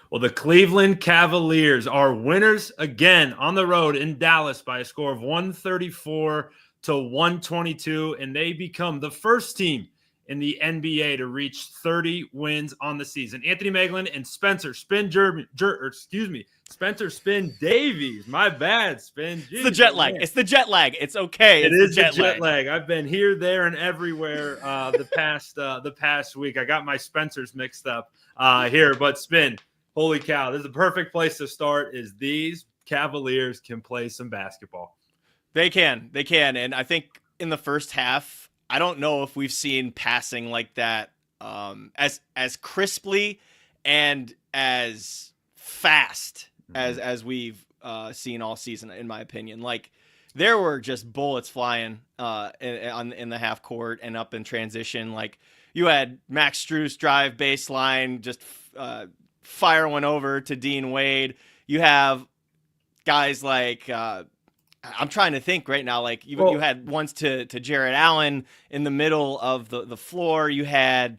Well, the Cleveland Cavaliers are winners again on the road in Dallas by a score of 134 to 122, and they become the first team in the NBA to reach 30 wins on the season. Anthony Moeglin and Spencer Spin Davies. My bad, Spin. It's the jet lag. It's the jet lag. It's okay. It is the jet lag. I've been here, there, and everywhere the past week. I got my Spencers mixed up here, but Spin. Holy cow, this is the perfect place to start. Is these Cavaliers can play some basketball. They can. And I think in the first half, I don't know if we've seen passing like that as crisply and as fast as we've seen all season, in my opinion. Like, there were just bullets flying in the half court and up in transition. Like, you had Max Strus drive baseline, just fire one over to Dean Wade. You have guys like I'm trying to think right now. Like, you had ones to Jarrett Allen in the middle of the floor. You had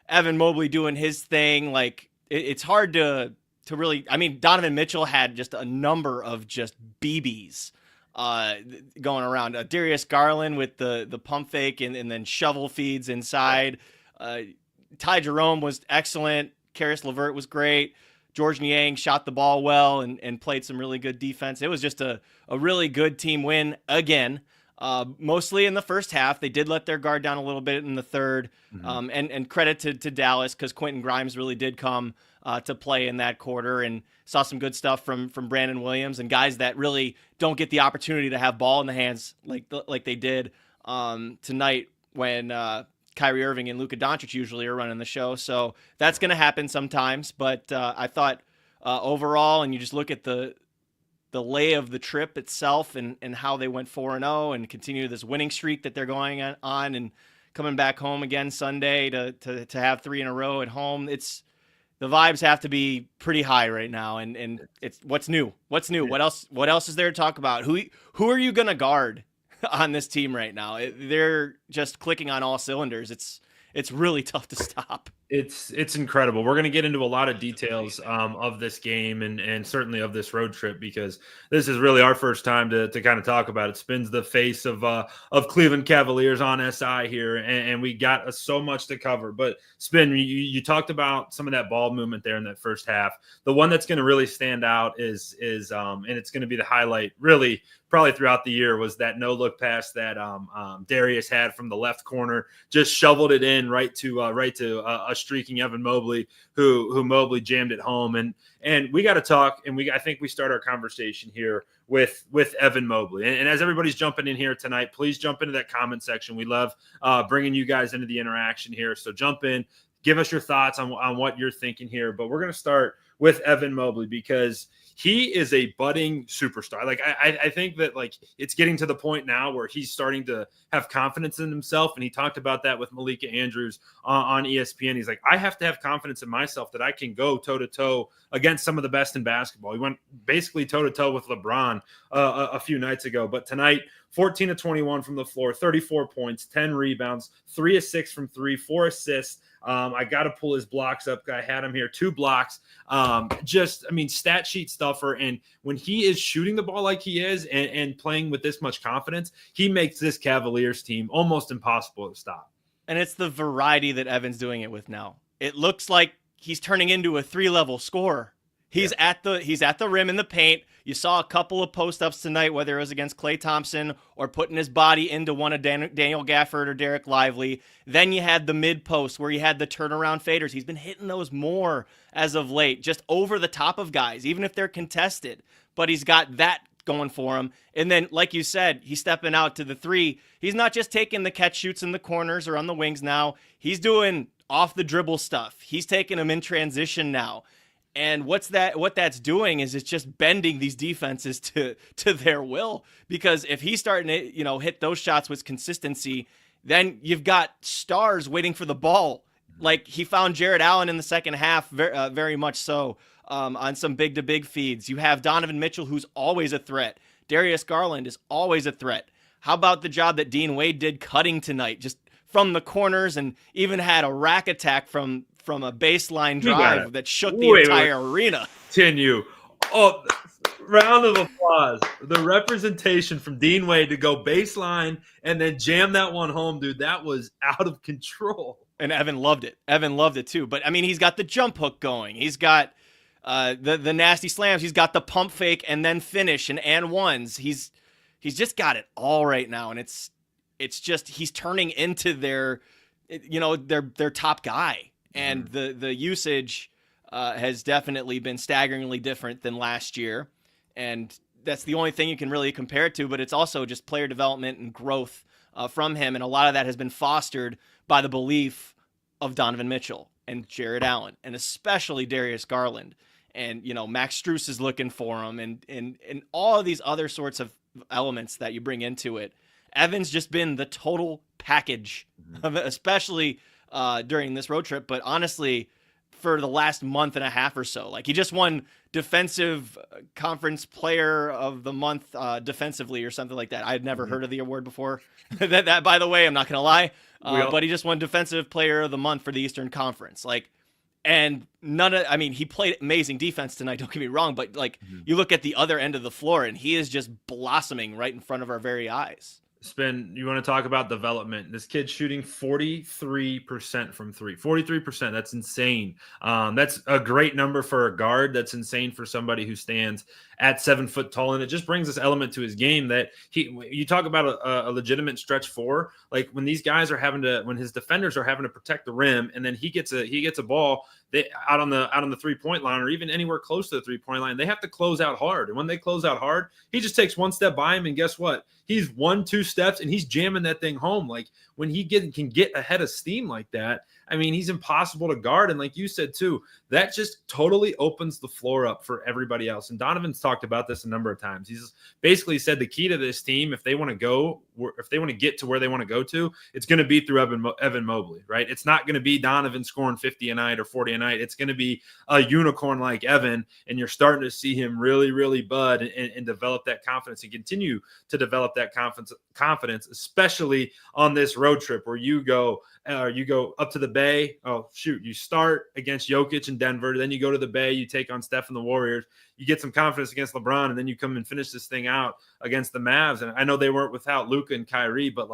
Evan Mobley doing his thing. Like, it's hard to really. I mean, Donovan Mitchell had just a number of just BBs going around. Darius Garland with the pump fake and then shovel feeds inside. Ty Jerome was excellent. Karis LeVert was great. George Niang shot the ball well and played some really good defense. It was just a really good team win again. Mostly in the first half. They did let their guard down a little bit in the third. And credit to Dallas, because Quentin Grimes really did come to play in that quarter, and saw some good stuff from Brandon Williams and guys that really don't get the opportunity to have ball in the hands like they did tonight when Kyrie Irving and Luka Doncic usually are running the show. So that's going to happen sometimes. But I thought overall, and you just look at the lay of the trip itself and how they went 4-0 and continue this winning streak that they're going on and coming back home again Sunday to have 3 in a row at home. The vibes have to be pretty high right now. And it's what's new. What else is there to talk about? Who are you going to guard on this team right now? They're just clicking on all cylinders. It's really tough to stop. It's incredible. We're going to get into a lot of details of this game and certainly of this road trip, because this is really our first time to kind of talk about it. Spin's the face of Cleveland Cavaliers on SI here, and we got so much to cover. But Spin, you talked about some of that ball movement there in that first half. The one that's going to really stand out is and it's going to be the highlight really probably throughout the year, was that no-look pass that Darius had from the left corner, just shoveled it in right to a streaking Evan Mobley, who Mobley jammed it home. And we got to talk, and I think we start our conversation here with Evan Mobley. And as everybody's jumping in here tonight, please jump into that comment section. We love bringing you guys into the interaction here. So jump in, give us your thoughts on what you're thinking here. But we're going to start with Evan Mobley, because he is a budding superstar. Like, I think that, like, it's getting to the point now where he's starting to have confidence in himself. And he talked about that with Malika Andrews on ESPN. He's like, I have to have confidence in myself that I can go toe-to-toe against some of the best in basketball. He went basically toe-to-toe with LeBron a few nights ago. But tonight, 14 of 21 from the floor, 34 points, 10 rebounds, 3 of 6 from 3, 4 assists. I got to pull his blocks up. I had him here, 2 blocks. Stat sheet stuffer. And when he is shooting the ball like he is and playing with this much confidence, he makes this Cavaliers team almost impossible to stop. And it's the variety that Evan's doing it with now. It looks like he's turning into a 3-level scorer. He's at the rim in the paint. You saw a couple of post-ups tonight, whether it was against Klay Thompson or putting his body into one of Daniel Gafford or Derek Lively. Then you had the mid-post where you had the turnaround faders. He's been hitting those more as of late, just over the top of guys, even if they're contested. But he's got that going for him. And then, like you said, he's stepping out to the 3. He's not just taking the catch shoots in the corners or on the wings now. He's doing off-the-dribble stuff. He's taking them in transition now. And what that's doing is it's just bending these defenses to their will, because if he's starting to, hit those shots with consistency, then you've got stars waiting for the ball. Like, he found Jarrett Allen in the second half, very much so, on some big-to-big feeds. You have Donovan Mitchell, who's always a threat. Darius Garland is always a threat. How about the job that Dean Wade did cutting tonight, just from the corners, and even had a rack attack from from a baseline You got drive it. that shook the Wait. entire arena. Continue. Oh, round of applause. The representation from Dean Wade to go baseline and then jam that one home, dude. That was out of control. And Evan loved it. Evan loved it too. But I mean, he's got the jump hook going. He's got the nasty slams. He's got the pump fake and then finish and ones. He's just got it all right now, and it's just he's turning into their top guy, and the usage has definitely been staggeringly different than last year, and that's the only thing you can really compare it to. But it's also just player development and growth from him, and a lot of that has been fostered by the belief of Donovan Mitchell and Jared Allen, and especially Darius Garland. And, Max Strus is looking for him, and all of these other sorts of elements that you bring into it. Evan's just been the total package, especially during this road trip, but honestly, for the last month and a half or so. Like, he just won Defensive Conference Player of the Month defensively or something like that. I had never heard of the award before. that, by the way, I'm not going to lie. But he just won Defensive Player of the Month for the Eastern Conference. And he played amazing defense tonight, don't get me wrong, but you look at the other end of the floor and he is just blossoming right in front of our very eyes. Spin, you want to talk about development. This kid's shooting 43% from three. 43%. That's insane. That's a great number for a guard. That's insane for somebody who stands at 7 foot tall. And it just brings this element to his game that you talk about a legitimate stretch four. Like when these guys are when his defenders are having to protect the rim, and then he gets a ball out on the 3-point line, or even anywhere close to the 3-point line, they have to close out hard. And when they close out hard, he just takes one step by him, and guess what? He's 1-2 steps and he's jamming that thing home. Like when he can get ahead of steam like that, I mean, he's impossible to guard. And like you said too, that just totally opens the floor up for everybody else. And Donovan's talked about this a number of times. He's basically said the key to this team, if they want to get to where they want to go to, it's going to be through Evan Mobley, right? It's not going to be Donovan scoring 50 a night or 40 a night. It's going to be a unicorn like Evan, and you're starting to see him really, really bud and develop that confidence and continue to develop that confidence, especially on this road trip where you go up to the Bay. Oh, shoot. You start against Jokic in Denver. Then you go to the Bay. You take on Steph and the Warriors. You get some confidence against LeBron, and then you come and finish this thing out against the Mavs. And I know they weren't without Luka and Kyrie, but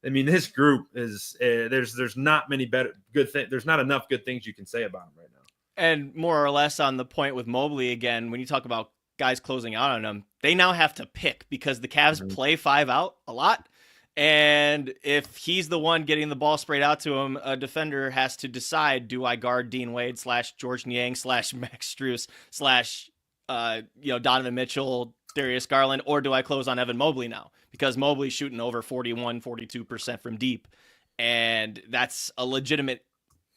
this group is there's not many good things. There's not enough good things you can say about them right now. And more or less on the point with Mobley again, when you talk about guys closing out on him, they now have to pick because the Cavs play 5 out a lot. And if he's the one getting the ball sprayed out to him, a defender has to decide, do I guard Dean Wade / George Niang / Max Strus / Donovan Mitchell, Darius Garland, or do I close on Evan Mobley now? Because Mobley's shooting over 42% from deep. And that's a legitimate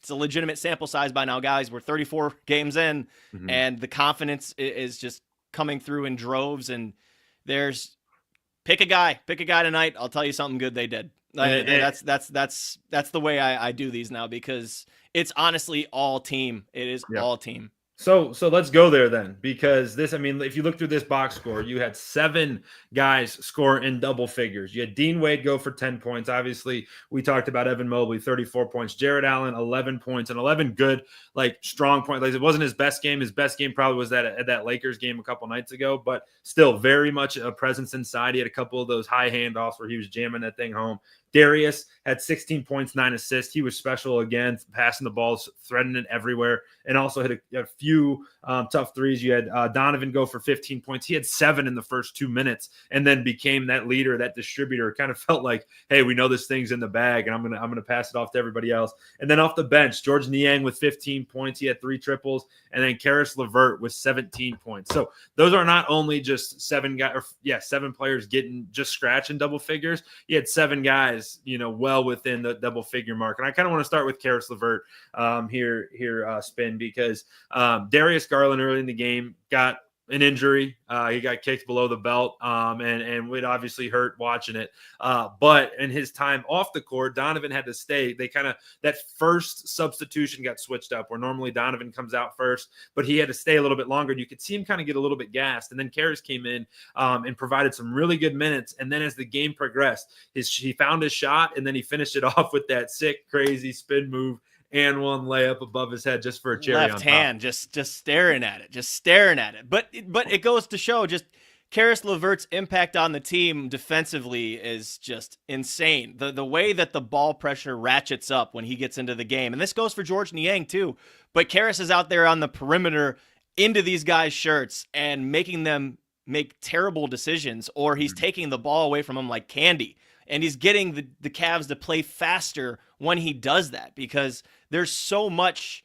sample size by now, guys. We're 34 games in, and the confidence is just coming through in droves. And pick a guy tonight. I'll tell you something good they did. That's the way I do these now, because it's honestly all team. It is all team. So let's go there then, because if you look through this box score, you had 7 guys score in double figures. You had Dean Wade go for 10 points. Obviously, we talked about Evan Mobley, 34 points. Jared Allen, 11 points, and 11 good, strong points. It wasn't his best game. His best game probably was that Lakers game a couple nights ago, but still very much a presence inside. He had a couple of those high handoffs where he was jamming that thing home. Darius had 16 points, 9 assists. He was special again, passing the balls, threading it everywhere, and also hit a few tough threes. You had Donovan go for 15 points. He had 7 in the first 2 minutes, and then became that leader, that distributor. It kind of felt like, hey, we know this thing's in the bag, and I'm gonna pass it off to everybody else. And then off the bench, George Niang with 15 points. He had 3 triples, and then Karis LeVert with 17 points. So those are not only just 7 players getting just scratching double figures. You had 7 guys, well within the double figure mark. And I kind of want to start with Karis LeVert here, Spin, because Darius Garland early in the game got an injury. He got kicked below the belt, and it obviously hurt watching it. But in his time off the court, Donovan had to stay. That first substitution got switched up, where normally Donovan comes out first, but he had to stay a little bit longer. And you could see him kind of get a little bit gassed. And then Karis came in and provided some really good minutes. And then as the game progressed, he found his shot, and then he finished it off with that sick, crazy spin move and one layup above his head just for a cherry left on top. hand, just staring at it. But it goes to show just Karis LeVert's impact on the team defensively is just insane. The way that the ball pressure ratchets up when he gets into the game, and this goes for George Niang too. But Karis is out there on the perimeter into these guys' shirts and making them make terrible decisions, or he's taking the ball away from them like candy. And he's getting the Cavs to play faster when he does that, because there's so much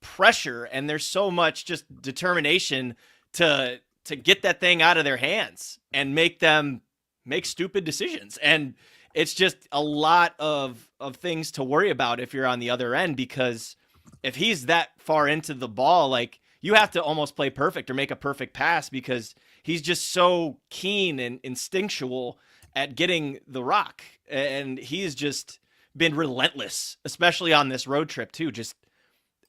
pressure and there's so much just determination to get that thing out of their hands and make them make stupid decisions. And it's just a lot of things to worry about if you're on the other end, because if he's that far into the ball, like, you have to almost play perfect or make a perfect pass, because he's just so keen and instinctual at getting the rock. And he's just been relentless, especially on this road trip too. Just,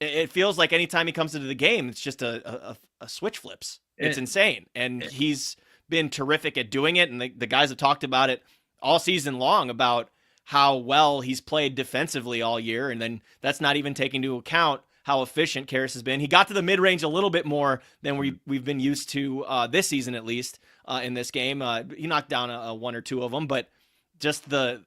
it feels like anytime he comes into the game, it's just a switch flips. It's insane. And he's been terrific at doing it. And the guys have talked about it all season long about how well he's played defensively all year. And then that's not even taking into account how efficient Karis has been. He got to the mid-range a little bit more than we've been used to this season, at least in this game. He knocked down a one or two of them, but just the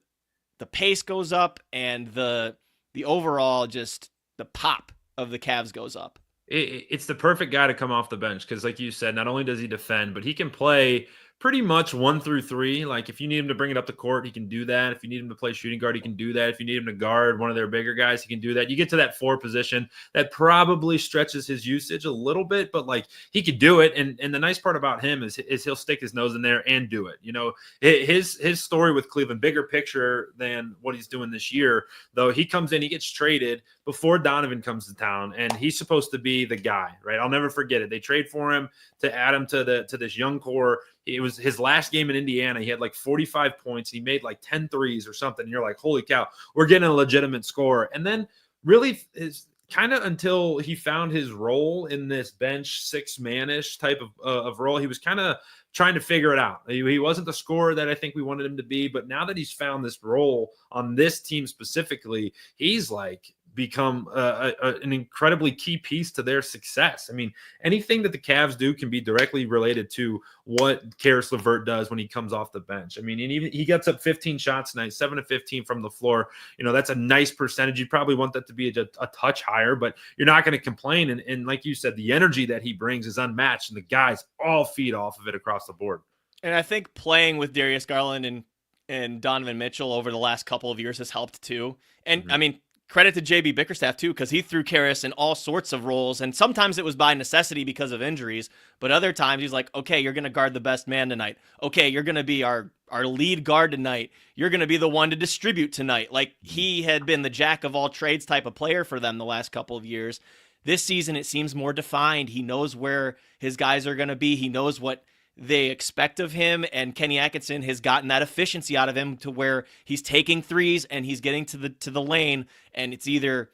pace goes up, and the overall, just the pop of the Cavs goes up. It's the perfect guy to come off the bench, because like you said, not only does he defend, but he can play pretty much 1 through 3. Like, if you need him to bring it up the court, he can do that. If you need him to play shooting guard, he can do that. If you need him to guard one of their bigger guys, he can do that. You get to that 4 position, that probably stretches his usage a little bit, but like, he could do it. And the nice part about him is he'll stick his nose in there and do it. You know, his story with Cleveland, bigger picture than what he's doing this year, though. He comes in, he gets traded before Donovan comes to town, and he's supposed to be the guy, right? I'll never forget it. They trade for him to add him to this young core. It was his last game in Indiana. He had like 45 points. He made like 10 threes or something. And you're like, holy cow, we're getting a legitimate score. And then really is kind of until he found his role in this bench 6-man-ish type of role, he was kind of trying to figure it out. He wasn't the scorer that I think we wanted him to be, but now that he's found this role on this team specifically, he's like become an incredibly key piece to their success. I mean, anything that the Cavs do can be directly related to what Karis LeVert does when he comes off the bench. I mean, and even he gets up 15 shots tonight, 7 of 15 from the floor. You know, that's a nice percentage. You probably want that to be a touch higher, but you're not going to complain. And like you said, the energy that he brings is unmatched, and the guys all feed off of it across the board. And I think playing with Darius Garland and Donovan Mitchell over the last couple of years has helped too. And I mean, credit to JB Bickerstaff too, because he threw Karis in all sorts of roles, and sometimes it was by necessity because of injuries, but other times he's like, okay, you're going to guard the best man tonight. Okay, you're going to be our lead guard tonight. You're going to be the one to distribute tonight. Like, he had been the jack of all trades type of player for them the last couple of years. This season, it seems more defined. He knows where his guys are going to be. He knows what they expect of him, and Kenny Atkinson has gotten that efficiency out of him to where he's taking threes and he's getting to the lane, and it's either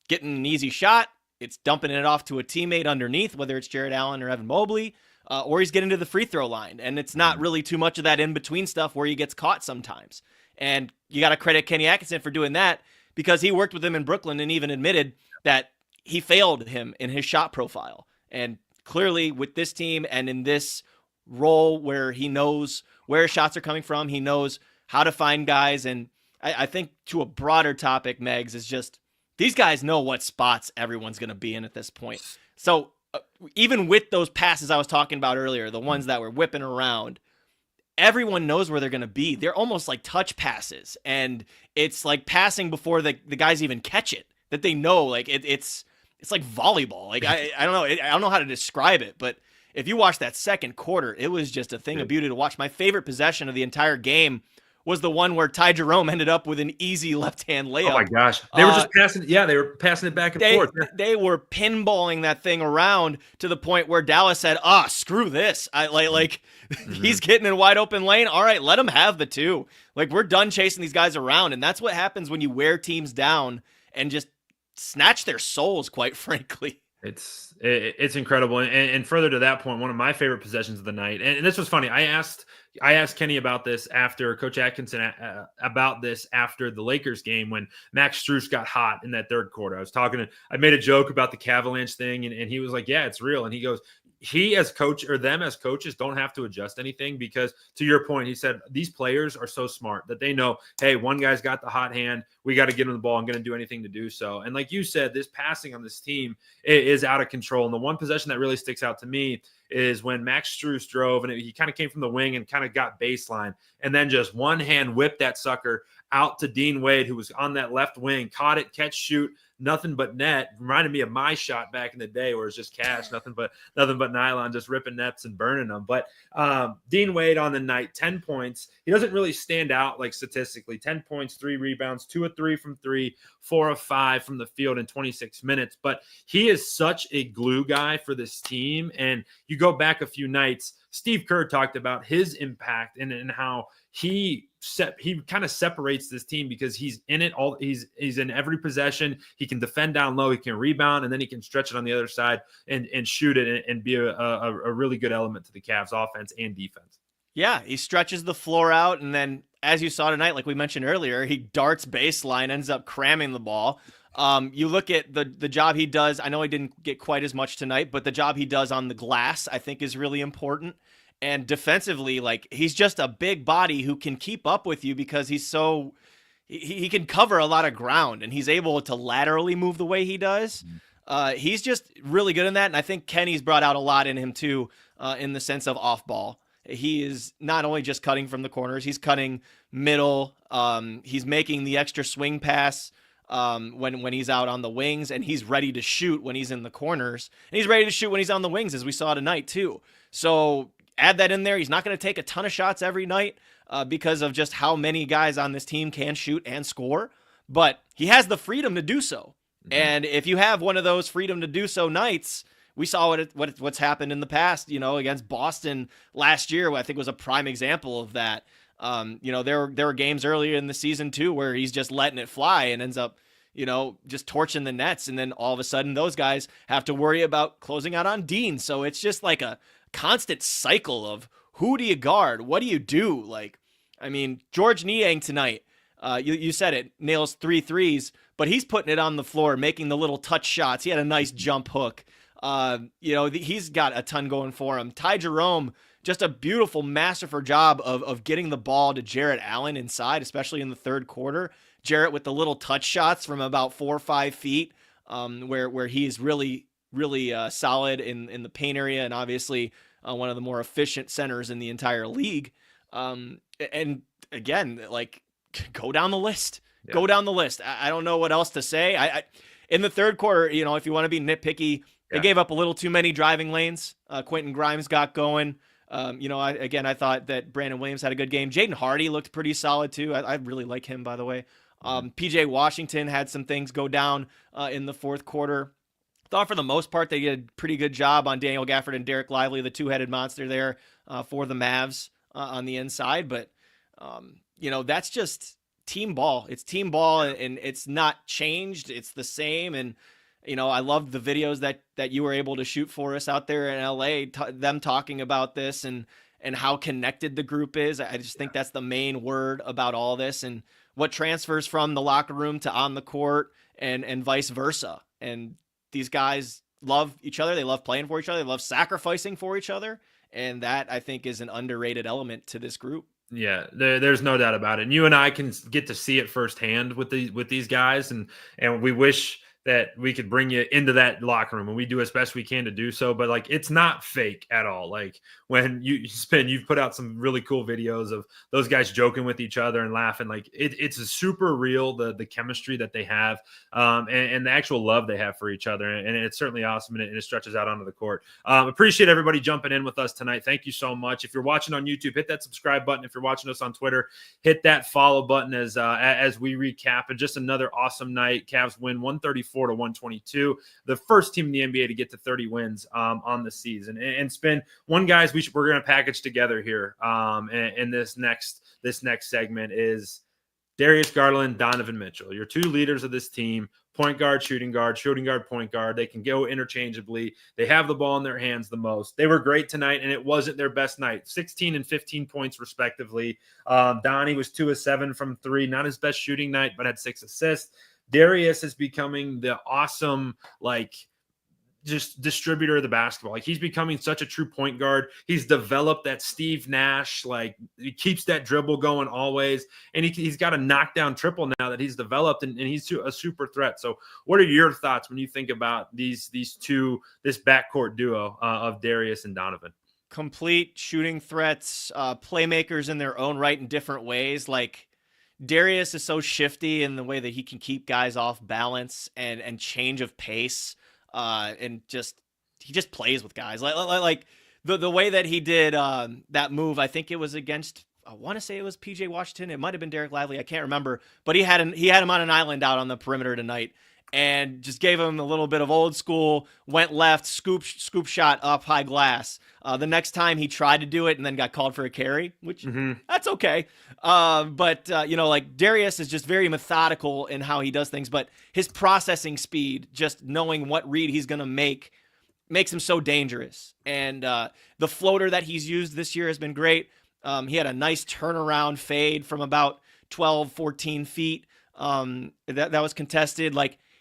getting an easy shot, it's dumping it off to a teammate underneath, whether it's Jared Allen or Evan Mobley, or he's getting to the free throw line, and it's not really too much of that in-between stuff where he gets caught sometimes. And you got to credit Kenny Atkinson for doing that, because he worked with him in Brooklyn and even admitted that he failed him in his shot profile. And clearly with this team and in this role where he knows where shots are coming from, he knows how to find guys. And I think to a broader topic, Megs, is just these guys know what spots everyone's going to be in at this point. So even with those passes I was talking about earlier, the ones that were whipping around, everyone knows where they're going to be. They're almost like touch passes, and it's like passing before the guys even catch it, that they know, like it's like volleyball. Like I don't know. I don't know how to describe it, but if you watch that second quarter, it was just a thing of beauty to watch. My favorite possession of the entire game was the one where Ty Jerome ended up with an easy left-hand layup. Oh my gosh. They were just passing. Yeah, they were passing it back and forth. They were pinballing that thing around to the point where Dallas said, screw this. He's getting in wide open lane. All right, let him have the 2. Like, we're done chasing these guys around. And that's what happens when you wear teams down and just snatch their souls, quite frankly. It's incredible, and further to that point, one of my favorite possessions of the night, and this was funny. I asked Kenny about this after Coach Atkinson about this after the Lakers game when Max Strus got hot in that third quarter. I made a joke about the Avalanche thing, and he was like, "Yeah, it's real." And he goes, he as coach or them as coaches don't have to adjust anything because to your point, he said these players are so smart that they know, hey, one guy's got the hot hand. We got to get him the ball. I'm going to do anything to do so. And like you said, this passing on this team is out of control. And the one possession that really sticks out to me is when Max Strus drove and he kind of came from the wing and kind of got baseline and then just one hand whipped that sucker out to Dean Wade, who was on that left wing, caught it, catch, shoot, nothing but net. Reminded me of my shot back in the day where it's just cash, nothing but nylon, just ripping nets and burning them. But Dean Wade on the night, 10 points. He doesn't really stand out like statistically. 10 points, 3 rebounds, 2 of 3 from 3, 4 of 5 from the field in 26 minutes. But he is such a glue guy for this team. And you go back a few nights, Steve Kerr talked about his impact and how he kind of separates this team because he's in it all. He's in every possession. He can defend down low. He can rebound, and then he can stretch it on the other side and shoot it and be a really good element to the Cavs offense and defense. Yeah, he stretches the floor out, and then as you saw tonight, like we mentioned earlier, he darts baseline, ends up cramming the ball. You look at the job he does. I know he didn't get quite as much tonight, but the job he does on the glass, I think, is really important. And defensively, like he's just a big body who can keep up with you because he can cover a lot of ground and he's able to laterally move the way he does. He's just really good in that. And I think Kenny's brought out a lot in him too, in the sense of off ball. He is not only just cutting from the corners, he's cutting middle. He's making the extra swing pass when he's out on the wings, and he's ready to shoot when he's in the corners, and he's ready to shoot when he's on the wings, as we saw tonight too. So add that in there. He's not going to take a ton of shots every night because of just how many guys on this team can shoot and score, but he has the freedom to do so. And if you have one of those freedom to do so nights, we saw what's happened in the past, against Boston last year, I think was a prime example of that. There were games earlier in the season too, where he's just letting it fly and ends up, just torching the nets. And then all of a sudden those guys have to worry about closing out on Dean. So it's just like a constant cycle of who do you guard? What do you do? George Niang tonight, you said it, nails 3 threes, but he's putting it on the floor, making the little touch shots. He had a nice jump hook. He's got a ton going for him. Ty Jerome, just a beautiful, masterful job of getting the ball to Jarrett Allen inside, especially in the third quarter. Jarrett with the little touch shots from about 4 or 5 feet, where he's really, really solid in the paint area, and obviously one of the more efficient centers in the entire league. And again, go down the list. Yeah. Go down the list. I don't know what else to say. I in the third quarter, if you want to be nitpicky, they gave up a little too many driving lanes. Quentin Grimes got going. I thought that Brandon Williams had a good game. Jaden Hardy looked pretty solid too. I really like him, by the way. PJ Washington had some things go down in the fourth quarter. Thought for the most part they did a pretty good job on Daniel Gafford and Derek Lively, the two-headed monster there for the Mavs on the inside. But, that's just team ball. It's team ball, and it's not changed. It's the same. And, I loved the videos that you were able to shoot for us out there in LA, them talking about this and how connected the group is. I just think that's the main word about all this, and what transfers from the locker room to on the court and vice versa. And these guys love each other. They love playing for each other. They love sacrificing for each other. And that, I think, is an underrated element to this group. Yeah, there's no doubt about it. And you and I can get to see it firsthand with these guys. And we wish that we could bring you into that locker room, and we do as best we can to do so. But it's not fake at all. When you've put out some really cool videos of those guys joking with each other and laughing. It's a super real, the chemistry that they have, and the actual love they have for each other. And it's certainly awesome, and it stretches out onto the court. Appreciate everybody jumping in with us tonight. Thank you so much. If you're watching on YouTube, hit that subscribe button. If you're watching us on Twitter, hit that follow button as we recap. And just another awesome night. Cavs win 134-122. The first team in the NBA to get to 30 wins on the season. And Spin, one guys we're going to package together here in this next segment is Darius Garland, Donovan Mitchell. Your two leaders of this team point guard, shooting guard, point guard. They can go interchangeably. They have the ball in their hands the most. They were great tonight, and it wasn't their best night. 16 and 15 points respectively. Donnie was 2 of 7 from 3. Not his best shooting night, but had 6 assists. Darius is becoming the awesome, just distributor of the basketball. He's becoming such a true point guard. He's developed that Steve Nash, he keeps that dribble going always. And he's got a knockdown triple now that he's developed, and he's a super threat. So what are your thoughts when you think about this backcourt duo of Darius and Donovan? Complete shooting threats, playmakers in their own right in different ways. Darius is so shifty in the way that he can keep guys off balance and change of pace. And he just plays with guys like the way that he did that move. I think it was against, I want to say it was PJ Washington. It might've been Derek Lively. I can't remember, but he had him on an island out on the perimeter tonight and just gave him a little bit of old school, went left, scoop shot up high glass. The next time he tried to do it and then got called for a carry, which that's okay. But Darius is just very methodical in how he does things, but his processing speed, just knowing what read he's going to make, makes him so dangerous. And the floater that he's used this year has been great. He had a nice turnaround fade from about 12, 14 feet. That was contested.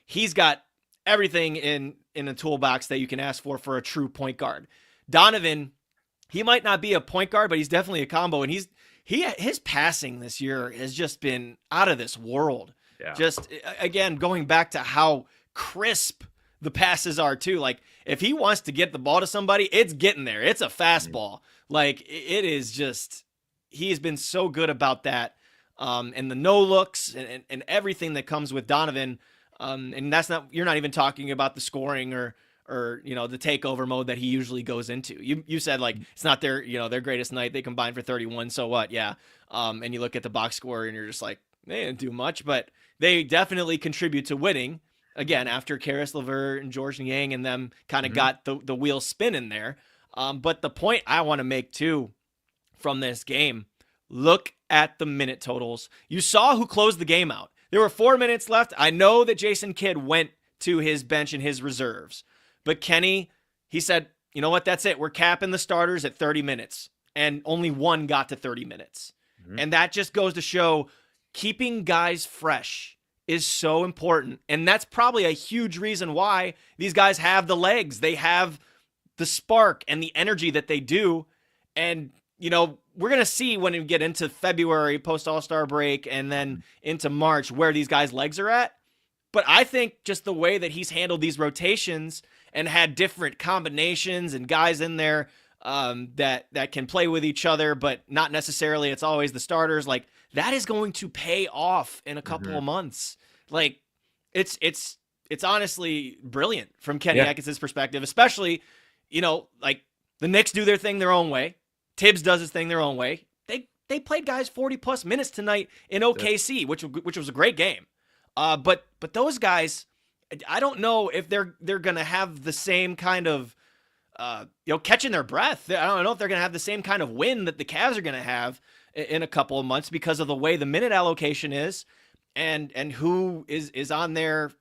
He's got everything in a toolbox that you can ask for a true point guard. Donovan, he might not be a point guard, but he's definitely a combo. And his passing this year has just been out of this world. Yeah. Just, again, going back to how crisp the passes are too. If he wants to get the ball to somebody, it's getting there. It's a fastball. It is just, he has been so good about that. And the no looks and everything that comes with Donovan. And you're not even talking about the scoring or the takeover mode that he usually goes into. You said it's not their greatest night. They combined for 31. So what? Yeah. And you look at the box score and you're just they didn't do much, but they definitely contribute to winning again after Karis LeVert and George Niang and them kind of got the wheel spinning there. But the point I want to make too from this game, look at the minute totals. You saw who closed the game out. There were 4 minutes left. I know that Jason Kidd went to his bench and his reserves, but Kenny, he said, you know what? That's it. We're capping the starters at 30 minutes, and only one got to 30 minutes. And that just goes to show keeping guys fresh is so important. And that's probably a huge reason why these guys have the legs. They have the spark and the energy that they do. And, we're going to see when we get into February post All-Star break and then into March where these guys' legs are at. But I think just the way that he's handled these rotations and had different combinations and guys in there that can play with each other, but not necessarily it's always the starters, that is going to pay off in a couple of months. It's honestly brilliant from Kenny Atkinson's perspective, especially, the Knicks do their thing their own way. Tibbs does his thing their own way. They played guys 40+ minutes tonight in OKC, which was a great game. But those guys, I don't know if they're going to have the same kind of catching their breath. I don't know if they're going to have the same kind of win that the Cavs are going to have in a couple of months because of the way the minute allocation is and who is on there.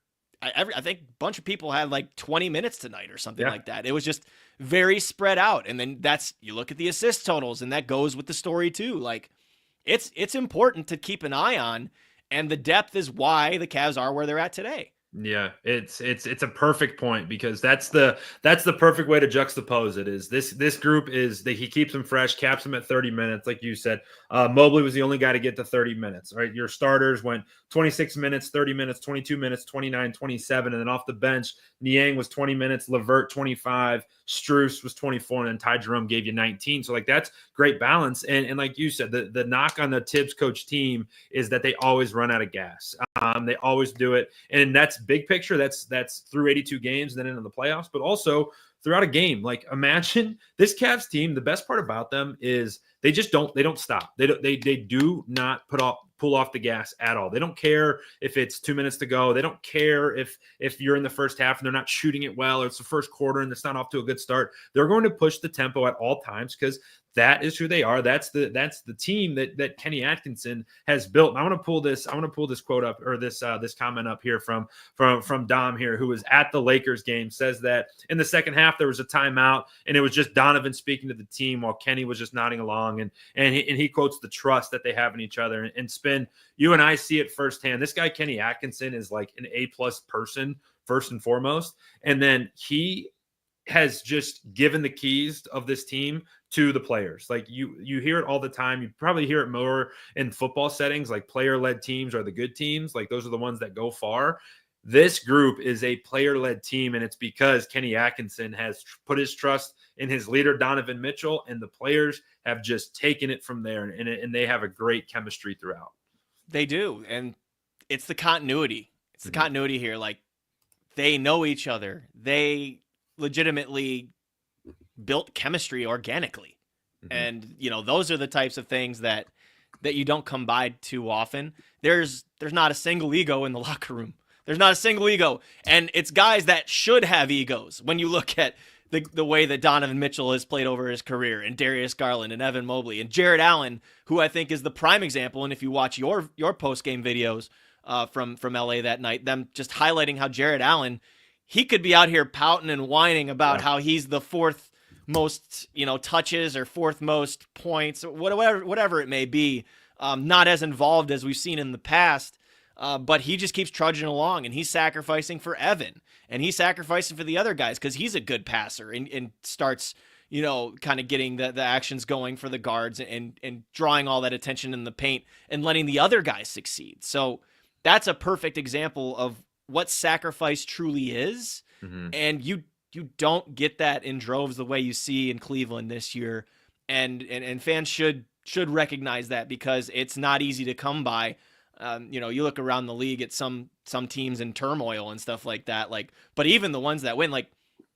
I think a bunch of people had 20 minutes tonight or something like that. It was just very spread out. And then you look at the assist totals and that goes with the story too. It's important to keep an eye on, and the depth is why the Cavs are where they're at today. Yeah, it's a perfect point because that's the perfect way to juxtapose it. Is this group is that he keeps them fresh, caps them at 30 minutes, like you said. Mobley was the only guy to get to 30 minutes. Right, your starters went 26 minutes, 30 minutes, 22 minutes, 29, 27, and then off the bench, Niang was 20 minutes, LeVert 25, Strus was 24, and then Ty Jerome gave you 19. So that's great balance. And like you said, the knock on the Tibbs coach team is that they always run out of gas. They always do it, and that's big picture. That's through 82 games and then into the playoffs, but also throughout a game. Imagine this Cavs team. The best part about them is they don't stop. They do not pull off the gas at all. They don't care if it's 2 minutes to go. They don't care if you're in the first half and they're not shooting it well, or it's the first quarter and it's not off to a good start. They're going to push the tempo at all times because that is who they are. That's the team that Kenny Atkinson has built. And I want to pull this quote up, or this comment up here from Dom here, who was at the Lakers game, says that in the second half there was a timeout and it was just Donovan speaking to the team while Kenny was just nodding along, and he quotes the trust that they have in each other. And Spin, you and I see it firsthand. This guy Kenny Atkinson is like an A+ person first and foremost, and then he has just given the keys of this team to the players. Like you hear it all the time. You probably hear it more in football settings, like player-led teams are the good teams. Like those are the ones that go far. This group is a player-led team, and it's because Kenny Atkinson has put his trust in his leader, Donovan Mitchell, and the players have just taken it from there, and they have a great chemistry throughout. They do, and it's the continuity. It's the continuity here. Like, they know each other. They legitimately built chemistry organically. And, those are the types of things that you don't come by too often. There's not a single ego in the locker room. There's not a single ego. And it's guys that should have egos when you look at the way that Donovan Mitchell has played over his career, and Darius Garland and Evan Mobley and Jared Allen, who I think is the prime example. And if you watch your post-game videos from LA that night, them just highlighting how Jared Allen, he could be out here pouting and whining about how he's the fourth most, touches or fourth most points, or whatever it may be. Not as involved as we've seen in the past, but he just keeps trudging along, and he's sacrificing for Evan, and he's sacrificing for the other guys because he's a good passer and starts, kind of getting the actions going for the guards and drawing all that attention in the paint and letting the other guys succeed. So that's a perfect example of what sacrifice truly is. And you don't get that in droves the way you see in Cleveland this year. And fans should recognize that, because it's not easy to come by. You look around the league at some teams in turmoil and stuff like that. But even the ones that win,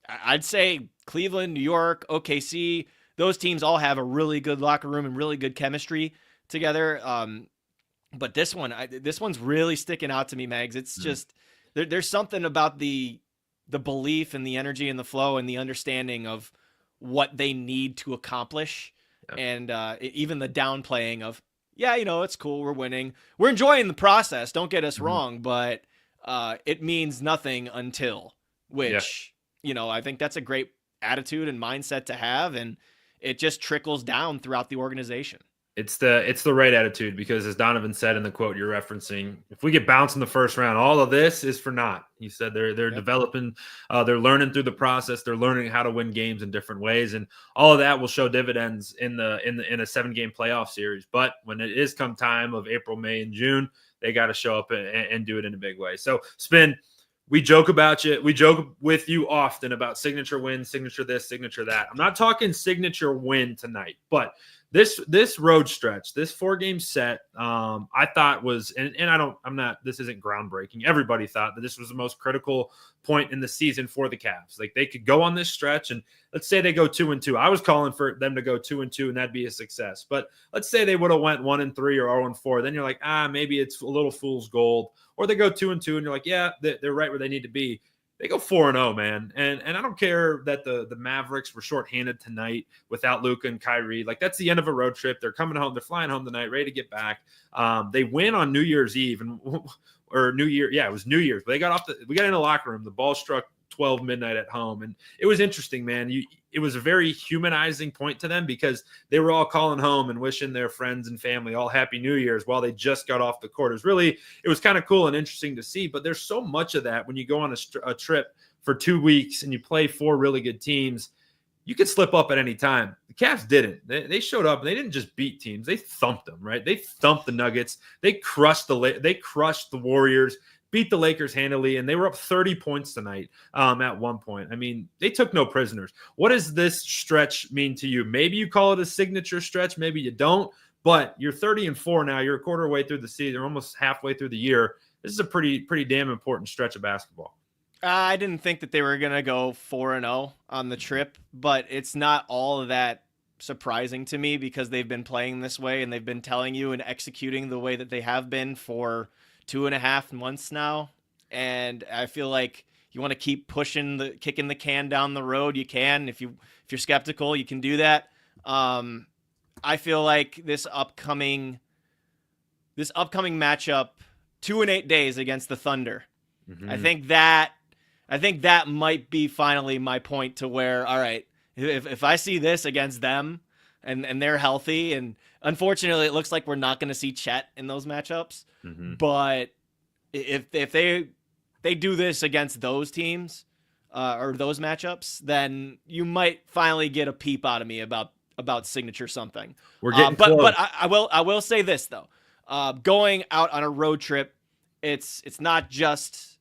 I'd say Cleveland, New York, OKC, those teams all have a really good locker room and really good chemistry together. But this one's really sticking out to me, Mags. It's just there's something about the belief and the energy and the flow and the understanding of what they need to accomplish. And even the downplaying of, it's cool, we're winning, we're enjoying the process, don't get us wrong, but it means nothing until, which, I think that's a great attitude and mindset to have, and it just trickles down throughout the organization. It's the right attitude, because as Donovan said in the quote you're referencing, if we get bounced in the first round, all of this is for naught. He said they're developing, they're learning through the process, they're learning how to win games in different ways, and all of that will show dividends in a 7-game playoff series. But when it is come time of April, May, and June, they got to show up and do it in a big way. So, Spin, we joke about you. We joke with you often about signature win, signature this, signature that. I'm not talking signature win tonight, but this road stretch, this 4-game set, I thought was, this isn't groundbreaking. Everybody thought that this was the most critical point in the season for the Cavs. Like, they could go on this stretch, and let's say they go 2-2. I was calling for them to go 2-2, and that'd be a success. But let's say they would have went 1-3 or 0-4. Then you're like, maybe it's a little fool's gold. Or they go 2-2, and you're like, yeah, they're right where they need to be. They go 4-0, man. And I don't care that the Mavericks were shorthanded tonight without Luka and Kyrie. Like, that's the end of a road trip. They're coming home. They're flying home tonight, ready to get back. They win on New Year's Eve or New Year. Yeah, it was New Year's. But we got in the locker room. The ball struck 12 midnight at home. And it was interesting, man. It was a very humanizing point to them, because they were all calling home and wishing their friends and family all Happy New Year's while they just got off the court. It was kind of cool and interesting to see. But there's so much of that when you go on a trip for 2 weeks and you play 4 really good teams. You could slip up at any time. The Cavs didn't. They showed up, and they didn't just beat teams. They thumped them, right? They thumped the Nuggets. They crushed the Warriors, beat the Lakers handily, and they were up 30 points tonight at one point. I mean, they took no prisoners. What does this stretch mean to you? Maybe you call it a signature stretch. Maybe you don't. But you're 30-4 now. You're a quarter way through the season, almost halfway through the year. This is a pretty damn important stretch of basketball. I didn't think that they were going to go 4-0 on the trip, but it's not all of that surprising to me, because they've been playing this way, and they've been telling you and executing the way that they have been for 2.5 months now. And I feel like you want to keep kicking the can down the road. You can, if you're skeptical, you can do that. I feel like this upcoming matchup, 2 in 8 days against the Thunder. Mm-hmm. I think that might be finally my point to where, all right, if I see this against them and they're healthy, and unfortunately it looks like we're not going to see Chet in those matchups, Mm-hmm. but if they do this against those teams or those matchups, then you might finally get a peep out of me about signature something. We're getting close. But I will say this though, going out on a road trip, it's not just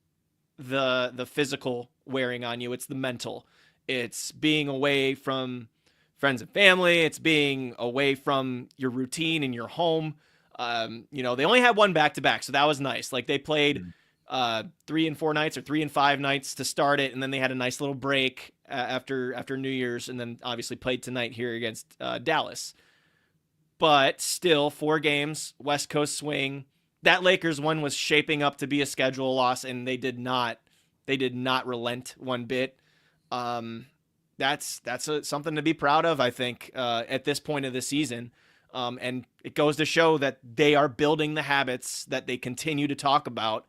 the physical wearing on you, it's the mental. It's being away from friends and family. It's being away from your routine in your home. They only had one back-to-back, so that was nice. Like they played 3 and 4 nights or 3 and 5 nights to start it, and then they had a nice little break after New Year's, and then obviously played tonight here against Dallas. But still, 4 games, West Coast swing. That Lakers one was shaping up to be a schedule loss, and they did not relent one bit. That's something to be proud of, I think, at this point of the season. And it goes to show that they are building the habits that they continue to talk about,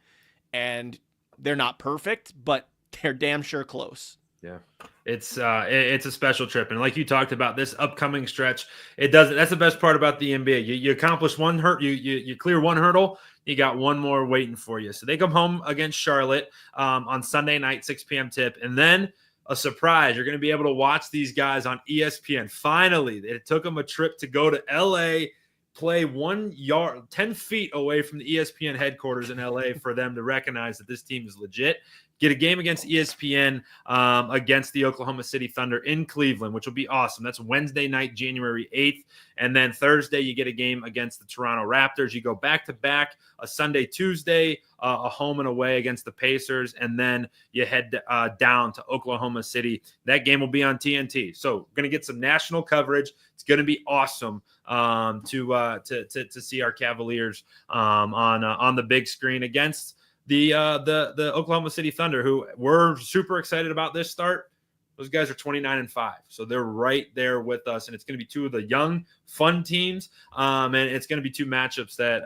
and they're not perfect, but they're damn sure close. Yeah, it's a special trip, and like you talked about, this upcoming stretch, that's the best part about the NBA. You accomplish one you clear one hurdle, you got one more waiting for you. So they come home against Charlotte on Sunday night, 6 p.m. tip, and then a surprise. You're going to be able to watch these guys on ESPN. Finally, it took them a trip to go to LA, play 10 feet away from the ESPN headquarters in LA for them to recognize that this team is legit. Get a game against ESPN against the Oklahoma City Thunder in Cleveland, which will be awesome. That's Wednesday night, January 8th. And then Thursday, you get a game against the Toronto Raptors. You go back-to-back, a Sunday, Tuesday, a home and away against the Pacers, and then you head down to Oklahoma City. That game will be on TNT. So we're going to get some national coverage. It's going to be awesome to see our Cavaliers on the big screen against the Oklahoma City Thunder, who we're super excited about this start. Those guys are 29-5, so they're right there with us, and it's going to be 2 of the young, fun teams, and it's going to be 2 matchups that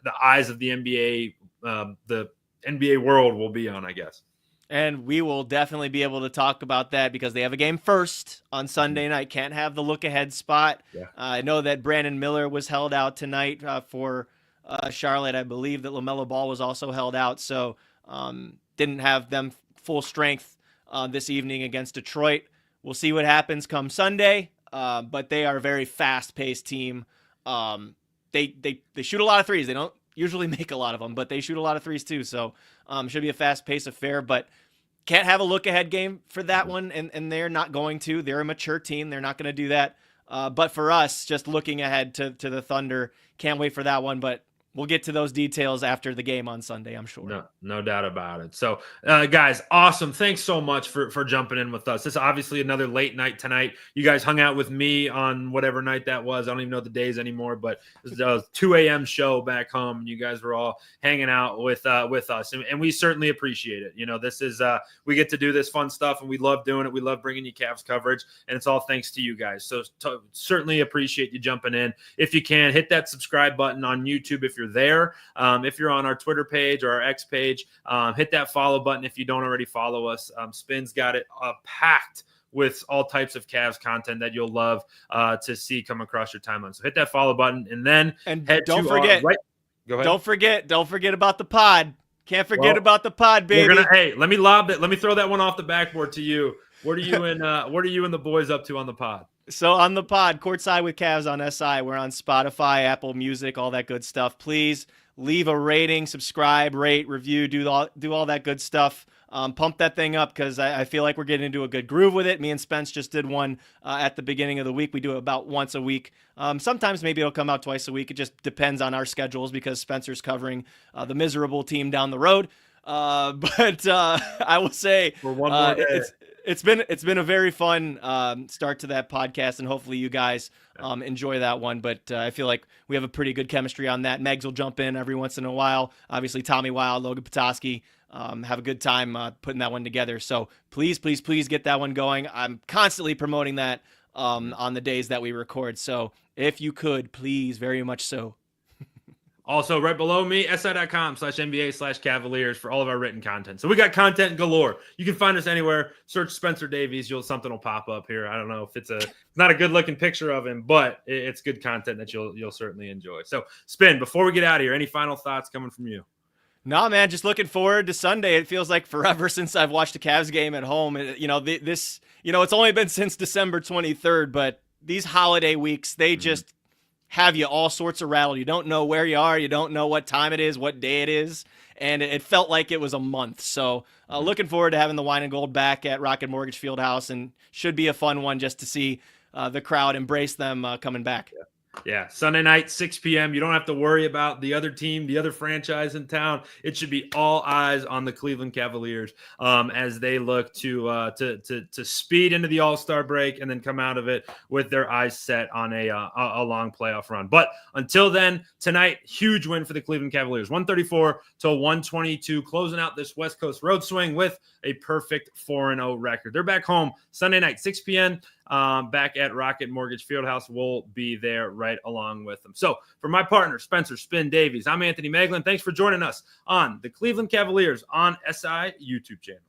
the eyes of the NBA world will be on, I guess. And we will definitely be able to talk about that because they have a game first on Sunday night. Can't have the look-ahead spot. Yeah. I know that Brandon Miller was held out tonight for Charlotte. I believe that LaMelo Ball was also held out, so didn't have them full strength this evening against Detroit. We'll see what happens come Sunday, but they are a very fast-paced team. They shoot a lot of threes. They don't usually make a lot of them, but they shoot a lot of threes too, so should be a fast-paced affair, but can't have a look-ahead game for that one, and they're not going to. They're a mature team. They're not going to do that. But for us, just looking ahead to the Thunder, can't wait for that one, but we'll get to those details after the game on Sunday, I'm sure. No doubt about it. So, guys, awesome. Thanks so much for jumping in with us. This is obviously another late night tonight. You guys hung out with me on whatever night that was. I don't even know the days anymore, but this is a 2 a.m. show back home, and you guys were all hanging out with us, and we certainly appreciate it. You know, this is we get to do this fun stuff, and we love doing it. We love bringing you Cavs coverage, and it's all thanks to you guys. So certainly appreciate you jumping in. If you can, hit that subscribe button on YouTube if you're there. If you're on our Twitter page or our X page, hit that follow button if you don't already follow us. Spin's got it packed with all types of Cavs content that you'll love to see come across your timeline. So hit that follow button, and then don't forget. Go ahead. Don't forget about the pod. Can't forget about the pod, baby. Let me lob it. Let me throw that one off the backboard to you. What are you and the boys up to on the pod? So on the pod, Courtside with Cavs on SI. We're on Spotify, Apple Music, all that good stuff. Please leave a rating, subscribe, rate, review, do all that good stuff. Pump that thing up because I feel like we're getting into a good groove with it. Me and Spence just did one at the beginning of the week. We do it about once a week. Sometimes maybe it'll come out twice a week. It just depends on our schedules because Spencer's covering the miserable team down the road. But I will say for one more day. It's been a very fun start to that podcast, and hopefully you guys enjoy that one. But I feel like we have a pretty good chemistry on that. Megs will jump in every once in a while. Obviously, Tommy Wild, Logan Petoskey have a good time putting that one together. So please get that one going. I'm constantly promoting that on the days that we record. So if you could, please, very much so. Also, right below me, si.com/NBA/Cavaliers for all of our written content. So we got content galore. You can find us anywhere. Search Spencer Davies. Something will pop up here. I don't know if it's not a good looking picture of him, but it's good content that you'll certainly enjoy. So, Spin, before we get out of here, any final thoughts coming from you? No, man, just looking forward to Sunday. It feels like forever since I've watched a Cavs game at home. It's only been since December 23rd, but these holiday weeks, they just have you all sorts of rattled. You don't know where you are. You don't know what time it is, what day it is. And it felt like it was a month. So looking forward to having the wine and gold back at Rocket Mortgage Fieldhouse, and should be a fun one just to see the crowd embrace them coming back. Yeah, Sunday night, 6 p.m. You don't have to worry about the other team, the other franchise in town. It should be all eyes on the Cleveland Cavaliers as they look to speed into the All-Star break and then come out of it with their eyes set on a long playoff run. But until then, tonight, huge win for the Cleveland Cavaliers, 134-122, closing out this West Coast road swing with a perfect 4-0 record. They're back home Sunday night, 6 p.m. Back at Rocket Mortgage Fieldhouse. We'll be there right along with them. So for my partner, Spencer Spin Davies, I'm Anthony Moeglin. Thanks for joining us on the Cleveland Cavaliers on SI YouTube channel.